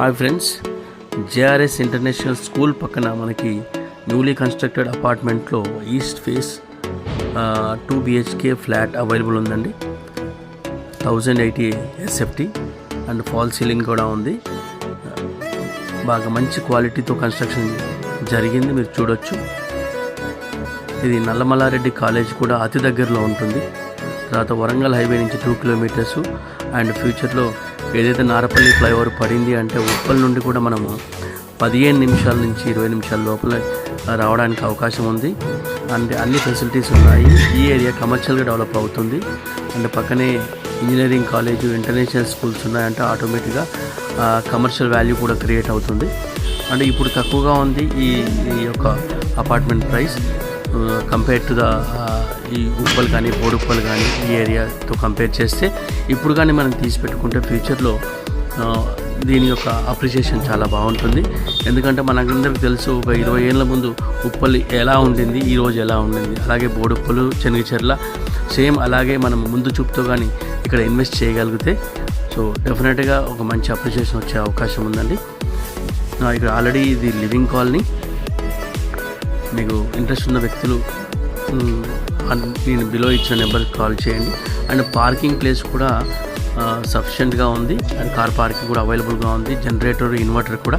Hi friends, JRS international school పక్కన మనకి newly constructed అపార్ట్మెంట్లో east face 2 BHK flat available ఉందండి. 1080 SFT అండ్ ఫాల్ సీలింగ్ కూడా ఉంది. బాగా మంచి క్వాలిటీతో కన్స్ట్రక్షన్ జరిగింది, మీరు చూడొచ్చు. ఇది నల్లమల్లారెడ్డి కాలేజ్ కూడా అతి దగ్గరలో ఉంటుంది. తర్వాత వరంగల్ హైవే నుంచి 2 కిలోమీటర్స్. అండ్ ఫ్యూచర్లో ఏదైతే నారపల్లి ఫ్లైఓవర్ పడింది అంటే ఉప్పల్ నుండి కూడా మనము 15 నిమిషాల నుంచి 20 నిమిషాల లోపల రావడానికి అవకాశం ఉంది. అండ్ అన్ని ఫెసిలిటీస్ ఉన్నాయి. ఈ ఏరియా కమర్షియల్గా డెవలప్ అవుతుంది. అండ్ పక్కనే ఇంజనీరింగ్ కాలేజు, ఇంటర్నేషనల్ స్కూల్స్ ఉన్నాయంటే ఆటోమేటిక్గా కమర్షియల్ వాల్యూ కూడా క్రియేట్ అవుతుంది. అంటే ఇప్పుడు తక్కువగా ఉంది ఈ యొక్క apartment price compare to the ఈ ఉప్పల్ కానీ బోడుప్పల్ కానీ ఈ ఏరియాతో కంపేర్ చేస్తే ఇప్పుడు కానీ మనం తీసి పెట్టుకుంటే ఫ్యూచర్లో దీని యొక్క అప్రిషియేషన్ చాలా బాగుంటుంది. ఎందుకంటే మనకందరికీ తెలుసు, ఒక 20 ఏళ్ళ ముందు ఉప్పల్ ఎలా ఉండింది, ఈరోజు ఎలా ఉండింది. అలాగే బోడుప్పలు, చెనిగిచెర్ల సేమ్ అలాగే మనం ముందు చూపుతో కానీ ఇక్కడ ఇన్వెస్ట్ చేయగలిగితే సో డెఫినెట్గా ఒక మంచి అప్రిషియేషన్ వచ్చే అవకాశం ఉందండి. ఇక్కడ ఆల్రెడీ ఇది లివింగ్ కాలనీ. మీకు ఇంట్రెస్ట్ ఉన్న వ్యక్తులు నేను బిలో ఇచ్చిన నెంబర్కి కాల్ చేయండి. అండ్ పార్కింగ్ ప్లేస్ కూడా సఫిషియెంట్గా ఉంది. అండ్ కార్ పార్కింగ్ కూడా అవైలబుల్గా ఉంది. జనరేటర్, ఇన్వర్టర్ కూడా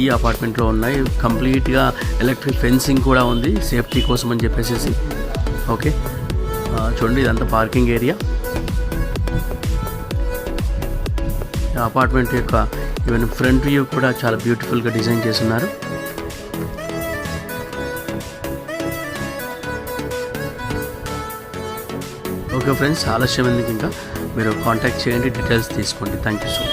ఈ అపార్ట్మెంట్లో ఉన్నాయి. కంప్లీట్గా ఎలక్ట్రిక్ ఫెన్సింగ్ కూడా ఉంది సేఫ్టీ కోసం అని చెప్పేసి. ఓకే, చూడండి, ఇదంతా పార్కింగ్ ఏరియా. అపార్ట్మెంట్ యొక్క ఈవెన్ ఫ్రంట్ వ్యూ కూడా చాలా బ్యూటిఫుల్గా డిజైన్ చేస్తున్నారు. ఓకే ఫ్రెండ్స్, ఆలస్యం ఎందుకు, ఇంకా మీరు కాంటాక్ట్ చేయండి, డీటెయిల్స్ తీసుకోండి. Thank you so much.